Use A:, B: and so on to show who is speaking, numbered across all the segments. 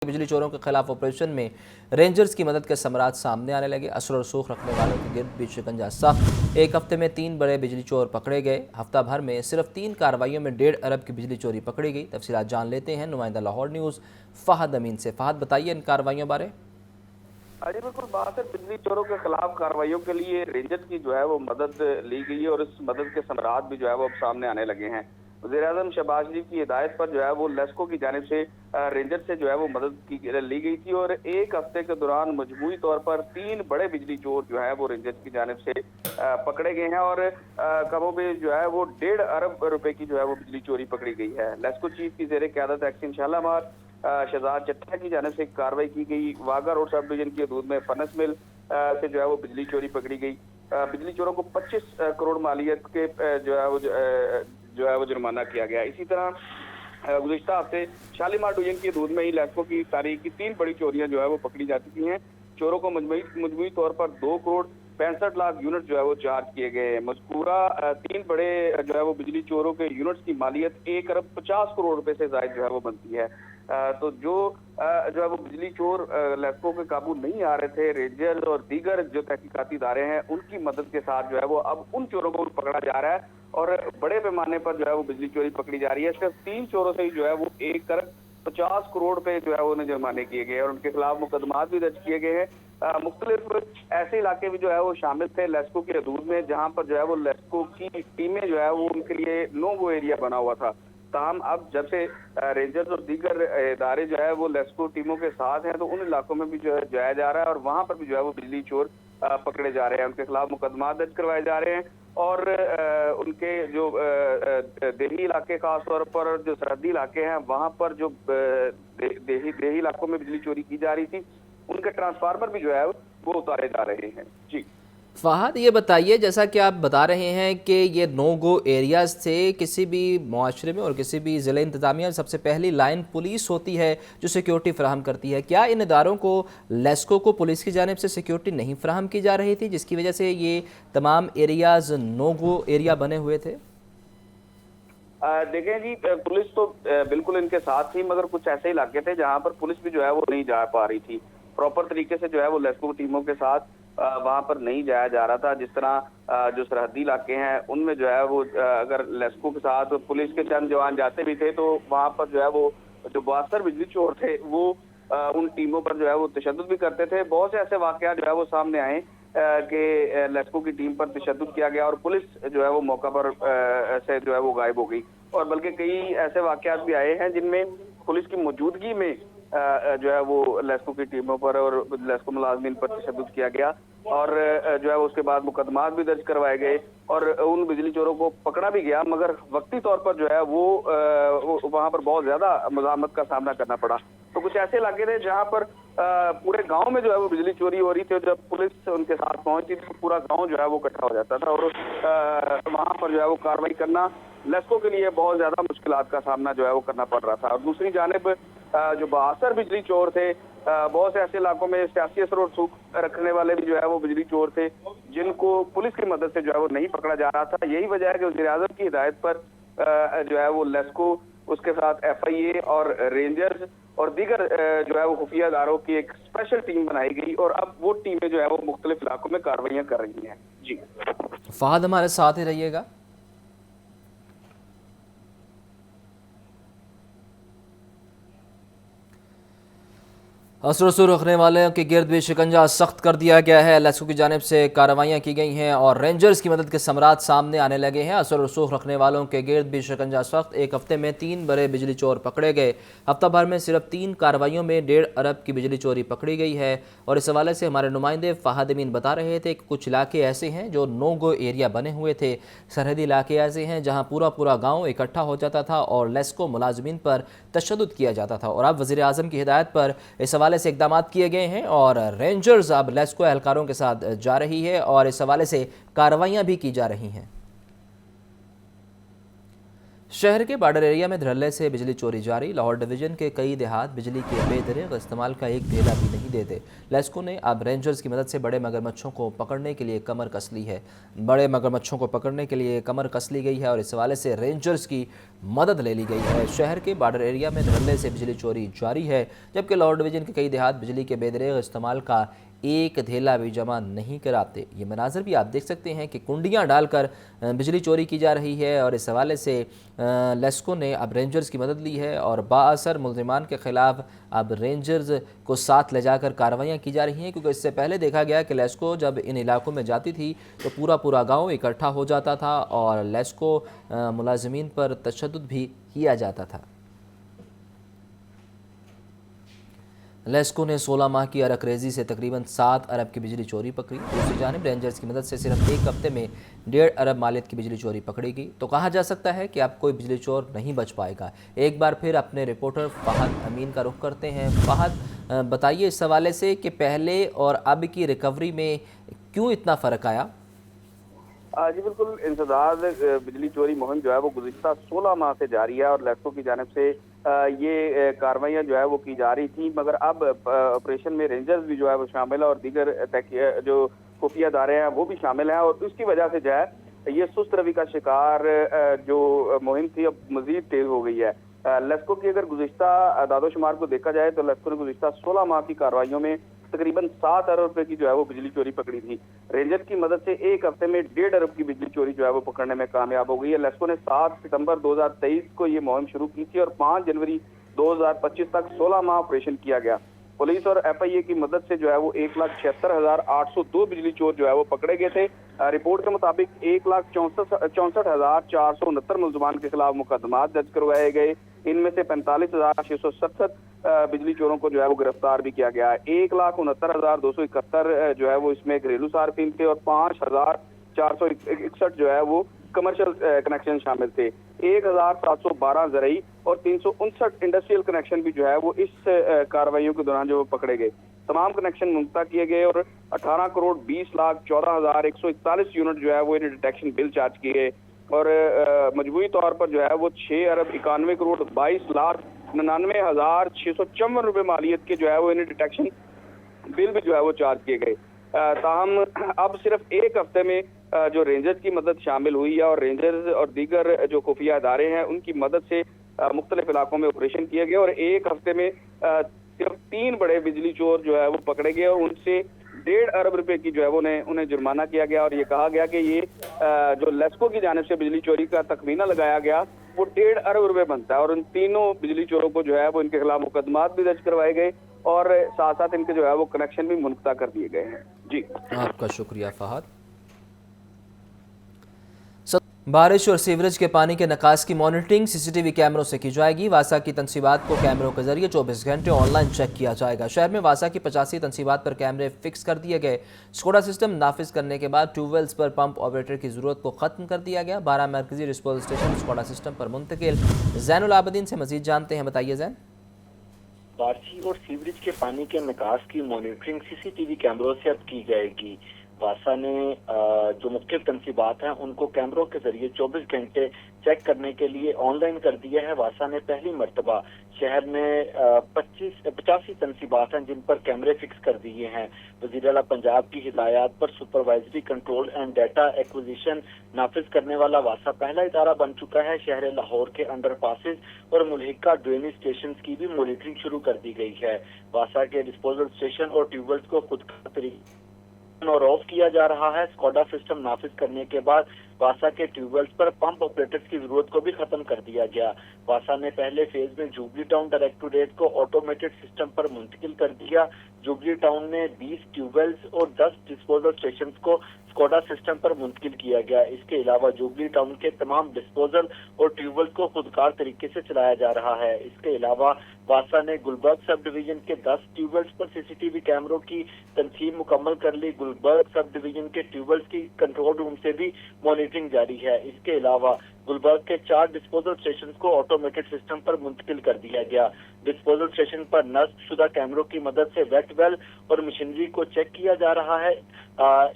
A: बिजली चोरों के खिलाफ ऑपरेशन में रेंजर्स की मदद के समरात सामने आने लगे। असर और सूख रखने वालों के गिर्द भी शिकंजा सख्त। एक हफ्ते में 3 बड़े बिजली चोर पकड़े गए। हफ्ता भर में सिर्फ 3 कार्रवाइयों में 1.5 अरब की बिजली चोरी पकड़ी गई। तफसीलात जान लेते हैं नुमाइंदा लाहौर न्यूज़ फहद अमीन से। फहद, बताइए इन कार्रवाइयों बारे।
B: जी बिल्कुल, बात है बिजली चोरों के खिलाफ कार्रवाइयों के लिए रेंजर्स की जो है वो मदद ली गई है और इस मदद के समरात भी जो है वो अब सामने आने लगे हैं। वज़ीर-ए-आज़म शहबाज शरीफ की हिदायत पर जो है वो लेस्को की जानिब से रेंजर से जो है वो मदद ली गई थी और एक हफ्ते के दौरान मजमूई तौर पर 3 बड़े बिजली चोर जो है वो रेंजर्स की जानिब से पकड़े गए हैं और कमोबेश जो है वो 1.5 अरब रुपए की जो है वो बिजली चोरी पकड़ी गई है। लेस्को चीफ की ज़ेरे क़यादत एक्शन शालामार शहजाद चट्टा की जानिब से कार्रवाई की गई। वाघा रोड सब डिवीजन की हदूद में फनस मिल से जो है वो बिजली चोरी पकड़ी गई। बिजली चोरों को 25 करोड़ मालियत के जो है वो जुर्माना किया गया। इसी तरह गुज़िश्ता हफ्ते शालीमार डिवीजन की हदूद में ही लेस्को की तारीख की 3 बड़ी चोरियां जो है वो पकड़ी जा चुकी हैं। चोरों को मजमूई तौर पर 2 करोड़ 65 लाख यूनिट जो है वो चार्ज किए गए। मज़कूरा 3 बड़े जो है वो बिजली चोरों के यूनिट्स की मालियत 1 अरब 50 करोड़ रुपए से ज़ायद जो है वो बनती है। तो जो है वो बिजली चोर लेस्को के काबू नहीं आ रहे थे, रेंजर्स और दीगर जो तहकीकाती इदारे हैं उनकी मदद के साथ जो है वो अब उन चोरों को पकड़ा जा रहा है और बड़े पैमाने पर जो है वो बिजली चोरी पकड़ी जा रही है। सिर्फ 3 चोरों से ही जो है वो 1 अरब 50 करोड़ रुपए जो है वो उन्हें जुर्माने किए गए और उनके खिलाफ मुकदमा भी दर्ज किए गए हैं। मुख्तलिफ ऐसे इलाके भी जो है वो शामिल थे लेस्को की हदूद में, जहाँ पर जो है वो लेस्को की टीमें जो है वो उनके लिए नो गो एरिया बना हुआ था। ताहम अब जब से रेंजर्स और दीगर इदारे जो है वो लेस्को टीमों के साथ हैं तो उन इलाकों में भी जो है जाया जा रहा है और वहाँ पर भी जो है वो बिजली चोर पकड़े जा रहे हैं, उनके खिलाफ मुकदमा दर्ज करवाए जा रहे हैं और उनके जो देही इलाके खास तौर पर जो सरहदी इलाके हैं वहाँ पर जो देही इलाकों में बिजली चोरी की जा रही थी उनके ट्रांसफार्मर भी जो है वो उतारे जा रहे हैं। जी
A: फहद, ये बताइए, जैसा कि आप बता रहे हैं कि ये नो गो एरियाज़ थे, किसी भी मुआशरे में और किसी भी ज़िले इंतज़ामिया सबसे पहली लाइन पुलिस होती है जो सिक्योरिटी फ़राहम करती है। क्या इन इदारों को लेस्को को पुलिस की जानिब से सिक्योरिटी नहीं फ़राहम की जा रही थी जिसकी वजह से ये तमाम एरियाज़ नो गो एरिया बने हुए थे?
B: देखें जी, पुलिस तो बिल्कुल इनके साथ थी मगर कुछ ऐसे इलाके थे जहाँ पर पुलिस भी जो है वो नहीं जा पा रही थी प्रॉपर तरीके से, जो है वो लेस्को टीमों के साथ वहां पर नहीं जाया जा रहा था। जिस तरह जो सरहदी इलाके हैं उनमें जो है वो अगर लेस्को के साथ पुलिस के चंद जवान जाते भी थे तो वहां पर जो है वो जो 72 बिजली चोर थे वो उन टीमों पर जो है वो तशद्दुद भी करते थे। बहुत से ऐसे वाकयात जो है वो सामने आए कि लेस्को की टीम पर तशद्दुद किया गया और पुलिस जो है वो मौका पर से जो है वो गायब हो गई और बल्कि कई ऐसे वाकयात भी आए हैं जिनमें पुलिस की मौजूदगी में जो है वो लेस्को की टीमों पर और लेस्को मुलाजमीन पर तशद्दुद किया गया और जो है उसके बाद मुकदमात भी दर्ज करवाए गए और उन बिजली चोरों को पकड़ा भी गया मगर वक्ती तौर पर जो है वो वहां पर बहुत ज्यादा मज़ामत का सामना करना पड़ा। तो कुछ ऐसे इलाके थे जहां पर पूरे गांव में जो है वो बिजली चोरी हो रही थी और जब पुलिस उनके साथ पहुंची तो पूरा गांव जो है वो इकट्ठा हो जाता था और वहां पर जो है वो कार्रवाई करना लेस्को के लिए बहुत ज्यादा मुश्किलात का सामना जो है वो करना पड़ रहा था। और दूसरी जानिब जो 72 बिजली चोर थे, बहुत से ऐसे इलाकों में सियासी असर और सूख रखने वाले भी जो है वो बिजली चोर थे जिनको पुलिस की मदद से जो है वो नहीं पकड़ा जा रहा था। यही वजह है कि वज़ीर-ए-आज़म की हिदायत पर जो है वो लेस्को, उसके साथ FIA और रेंजर्स और दीगर जो है वो खुफिया इदारों की एक स्पेशल टीम बनाई गई और अब वो टीमें जो है वो मुख्तलिफ इलाकों में कार्रवाइयाँ कर रही हैं। जी
A: फहद, हमारे साथ ही रहिएगा। असर रखने वालों के गिर्द भी शिकंजा सख्त कर दिया गया है। लेस्को की जानिब से कार्रवाइयाँ की गई हैं और रेंजर्स की मदद के समरात सामने आने लगे हैं। असर रसूख रखने वालों के गिर्द भी शिकंजा सख्त। एक हफ्ते में 3 बड़े बिजली चोर पकड़े गए। हफ्ता भर में सिर्फ 3 कार्रवाइयों में 1.5 अरब की बिजली चोरी पकड़ी गई है और इस हवाले से हमारे नुमाइंदे फहद अमीन बता रहे थे कि कुछ इलाके ऐसे हैं जो नो गो एरिया बने हुए थे। सरहदी इलाके ऐसे हैं जहाँ पूरा गाँव इकट्ठा हो जाता था और लेस्को मुलाजमीन पर तशद्दुद किया जाता था और अब वज़ीर-ए-आज़म की हिदायत पर इस हवाले से इक़दामात किए गए हैं और रेंजर्स अब लेस्को एहलकारों के साथ जा रही है और इस हवाले से कार्रवाइयाँ भी की जा रही हैं। शहर के बॉर्डर एरिया में धड़ल्ले से बिजली चोरी जारी। लाहौर डिवीजन के कई देहात बिजली के बेदरिग इस्तेमाल का एक ढेला भी नहीं देते। लेस्को ने अब रेंजर्स की मदद से बड़े मगरमच्छों को पकड़ने के लिए कमर कस ली है। बड़े मगरमच्छों को पकड़ने के लिए कमर कस ली गई है और इस हवाले से रेंजर्स की मदद ले ली गई है। शहर के बॉर्डर एरिया में धड़ल्ले से बिजली चोरी जारी है, जबकि लाहौर डिवीजन के कई देहात बिजली के बेदरिग इस्तेमाल का एक धेला भी जमा नहीं कराते। ये मनाजर भी आप देख सकते हैं कि कुंडियां डालकर बिजली चोरी की जा रही है और इस हवाले से लेस्को ने अब रेंजर्स की मदद ली है और बाअसर मुलजिमान के ख़िलाफ़ अब रेंजर्स को साथ ले जाकर कार्रवाइयाँ की जा रही हैं, क्योंकि इससे पहले देखा गया कि लेस्को जब इन इलाकों में जाती थी तो पूरा गाँव इकट्ठा हो जाता था और लेस्को मुलाजिमीन पर तशद्दुद भी किया जाता था। लेस्को ने 16 माह की अरकरेजी से तकरीबन 7 अरब की बिजली चोरी पकड़ी। दूसरी जानिब रेंजर्स की मदद से सिर्फ एक हफ्ते में 1.5 अरब मालियत की बिजली चोरी पकड़ी गई। तो कहा जा सकता है कि अब कोई बिजली चोर नहीं बच पाएगा। एक बार फिर अपने रिपोर्टर फ़हद अमीन का रुख करते हैं। फ़हद, बताइए इस हवाले से कि पहले और अब की रिकवरी में क्यों इतना फ़र्क आया?
B: जी बिल्कुल, इंसदाद बिजली चोरी मुहिम जो है वो गुज़िश्ता 16 माह से जारी है और लेस्को की जानिब से ये कार्रवाइयाँ जो है वो की जा रही थी, मगर अब ऑपरेशन में रेंजर्स भी जो है वो शामिल है और दीगर जो खुफिया अदारे हैं वो भी शामिल हैं और उसकी वजह से जो है ये सुस्त रवि का शिकार जो मुहिम थी अब मजीद तेज हो गई है। लेस्को की अगर गुज़िश्ता दादोशुमार को देखा जाए तो लेस्को ने गुज़िश्ता 16 माह की कार्रवाइयों में तकरीबन 7 अरब रुपए की जो है वो बिजली चोरी पकड़ी थी। रेंजर की मदद से एक हफ्ते में 1.5 अरब की बिजली चोरी जो है वो पकड़ने में कामयाब हो गई है। लेस्को ने 7 सितंबर 2023 को ये मुहिम शुरू की थी और 5 जनवरी 2025 तक 16 माह ऑपरेशन किया गया। पुलिस और FIA की मदद से जो है वो 1,76,802 बिजली चोर जो है वो पकड़े गए थे। रिपोर्ट के मुताबिक 1,64,469 मुलजमान के खिलाफ मुकदमा दर्ज करवाए गए। इनमें से 45,667 बिजली चोरों को जो है वो गिरफ्तार भी किया गया है। 1,69,271 जो है वो इसमें घरेलू सार्फिन थे और 5,461 जो है वो कमर्शियल कनेक्शन शामिल थे। 1,712 ज़रई और 359 इंडस्ट्रियल कनेक्शन भी जो है वो इस कार्रवाइयों के दौरान जो पकड़े गए। तमाम कनेक्शन मुक्त किए गए और 18 करोड़ 20,14,141 यूनिट जो है वो इन्हें डिटेक्शन बिल चार्ज किए गए और मजबूरी तौर पर जो है वो 6 अरब 91 करोड़ 22,99,654 रुपए मालियत के जो है वो इन्हें डिटेक्शन बिल भी जो है वो चार्ज किए गए। ताहम अब सिर्फ एक हफ्ते में जो रेंजर्स की मदद शामिल हुई है और रेंजर्स और दीगर जो खुफिया अदारे हैं उनकी मदद से मुख्तलिफ इलाकों में ऑपरेशन किए गए और एक हफ्ते में सिर्फ 3 बड़े बिजली चोर जो है वो पकड़े गए और उनसे 1.5 अरब रुपए की जो है वो उन्हें जुर्माना किया गया और ये कहा गया कि ये जो लेस्को की जानिब से बिजली चोरी का तखमीना लगाया गया वो 1.5 अरब रुपए बनता है और उन तीनों बिजली चोरों को जो है वो इनके खिलाफ मुकदमात भी दर्ज करवाए गए और साथ साथ इनके जो है वो कनेक्शन भी मुनक़ता कर दिए गए हैं। जी,
A: आपका शुक्रिया फ़हद। बारिश और सीवरेज के पानी के निकास की मॉनिटरिंग CCTV कैमरों से की जाएगी। वासा की तनसीबात को कैमरों के जरिए 24 घंटे ऑनलाइन चेक किया जाएगा। शहर में वासा की 85 तनसीबात पर कैमरे फिक्स कर दिए गए। स्कोडा सिस्टम नाफिज करने के बाद ट्यूबवेल्स पर पंप ऑपरेटर की जरूरत को खत्म कर दिया गया। 12 मरकजी डिस्पोजल स्टेशन स्कोडा सिस्टम पर मुंतकिल। ज़ैनुल आबदीन से मजीद जानते हैं, बताइए ज़ैन।
C: बारिश और सीवरेज के पानी के निकास की मॉनिटरिंग CCTV कैमरों से अब की जाएगी। वासा ने जो मुख्तलिफ तनसीबात हैं उनको कैमरों के जरिए 24 घंटे चेक करने के लिए ऑनलाइन कर दिया है। वासा ने पहली मरतबा शहर में 85 तनसीबात हैं जिन पर कैमरे फिक्स कर दिए हैं। वज़ीर आला पंजाब की हिदायत पर supervisory control and data acquisition नाफिज करने वाला वासा पहला इदारा बन चुका है। शहर लाहौर के अंडर पासिस और मुल्हिका ड्रेनेज स्टेशन की भी मॉनिटरिंग शुरू कर दी गई है। वासा के डिस्पोजल स्टेशन और ट्यूबवेल्स को खुद का तरीका और ऑफ किया जा रहा है। स्कोडा सिस्टम नाफिज करने के बाद वासा के ट्यूबवेल्स पर पंप ऑपरेटर्स की जरूरत को भी खत्म कर दिया गया। वासा ने पहले फेज में जुबली टाउन डायरेक्टोरेट को ऑटोमेटेड सिस्टम पर मुंतकिल कर दिया। जुबली टाउन में 20 ट्यूबवेल्स और 10 डिस्पोजल स्टेशन को स्कोडा सिस्टम पर मुंतकिल किया गया। इसके अलावा जुबली टाउन के तमाम डिस्पोजल और ट्यूबवेल्स को खुदकार तरीके से चलाया जा रहा है। इसके अलावा वासा ने गुलबर्ग सब डिवीजन के 10 ट्यूबवेल्स पर CCTV कैमरों की तनसीब मुकम्मल कर ली। गुलबर्ग सब डिवीजन के ट्यूबवेल्स की कंट्रोल रूम से भी मॉनिटरिंग जारी है। इसके अलावा गुलबर्ग के 4 डिस्पोजल स्टेशन को ऑटोमेटेड सिस्टम पर मुंतकिल कर दिया गया। डिस्पोजल स्टेशन पर नस्ब शुदा कैमरों की मदद से वेट वेल और मशीनरी को चेक किया जा रहा है।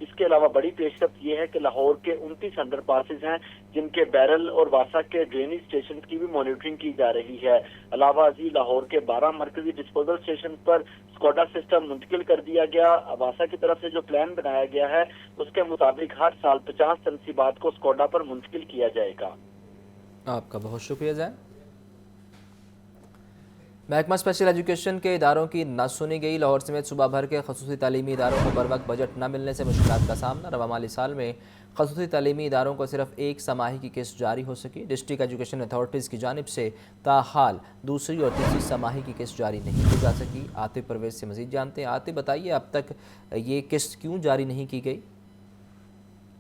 C: इसके अलावा बड़ी पेशरफ्त ये है कि लाहौर के 29 अंडरपासेस हैं जिनके बैरल और वासा के ड्रेनेज स्टेशन की भी मॉनिटरिंग की जा रही है। अलावा अजी लाहौर के 12 मरकजी डिस्पोजल स्टेशन पर स्कॉडा सिस्टम मुंतकिल कर दिया गया। वासा की तरफ से जो प्लान बनाया गया है उसके मुताबिक हर साल 50 तनसीबात को स्कॉडा पर मुंतकिल किया जाएगा।
A: आपका बहुत शुक्रिया जैन। महकमा स्पेशल एजुकेशन के इदारों की न सुनी गई। लाहौर समेत सूबा भर के खसूसी तालीमी इदारों को बर वक्त बजट न मिलने से मुश्किलात का सामना। रवा माली साल में खसूसी तालीमी इदारों को सिर्फ एक समाही की किस्त जारी हो सकी। डिस्ट्रिक्ट एजुकेशन अथॉरिटीज़ की जानिब से ताहाल दूसरी और तीसरी समाही की किस्त जारी नहीं की जा सकी। आतिफ परवेज से मज़ीद जानते हैं। आतिफ बताइए, अब तक ये किस्त क्यों जारी नहीं की गई?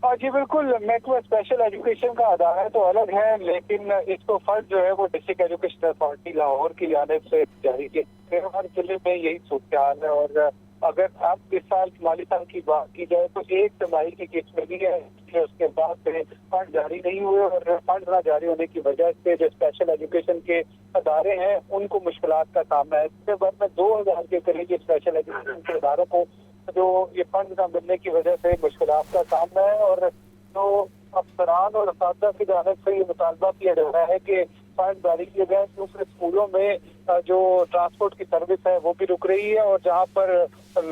D: जी बिल्कुल, महकमा स्पेशल एजुकेशन का अदारा तो अलग है, लेकिन इसको फर्ज जो है वो डिस्ट्रिक्ट एजुकेशन अथॉरिटी लाहौर की जानिब से जारी किया। हर जिले में यही सूरत हाल है। और अगर आप इस साल माली साल की बात की जाए तो एक तिमाही की किस्त मिली है, उसके बाद से फंड जारी नहीं हुए और फंड ना जारी होने की वजह से जो स्पेशल एजुकेशन के अदारे हैं उनको मुश्किलात का सामना है। इसके बाद में 2000 के करीब स्पेशल एजुकेशन के अदारों को जो ये फंड न मिलने की वजह से मुश्किलात का सामना है। और जो अफसरान और असातिज़ा की जानिब से ये मुतालबा किया जा रहा है कि फंड जारी किए गए, क्योंकि स्कूलों में जो ट्रांसपोर्ट की सर्विस है वो भी रुक रही है और जहाँ पर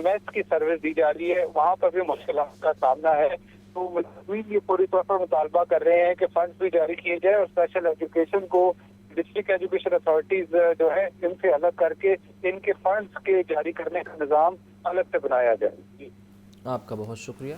D: मेस की सर्विस दी जा रही है वहाँ पर भी मुश्किलात का सामना है। तो ये पूरी तौर पर मुतालबा कर रहे हैं कि फंड भी जारी किए जाए और स्पेशल एजुकेशन को डिस्ट्रिक्ट एजुकेशन अथॉरिटीज जो है इनसे अलग करके इनके फंड्स के जारी करने का निज़ाम अलग से बनाया जाए।
A: आपका बहुत शुक्रिया।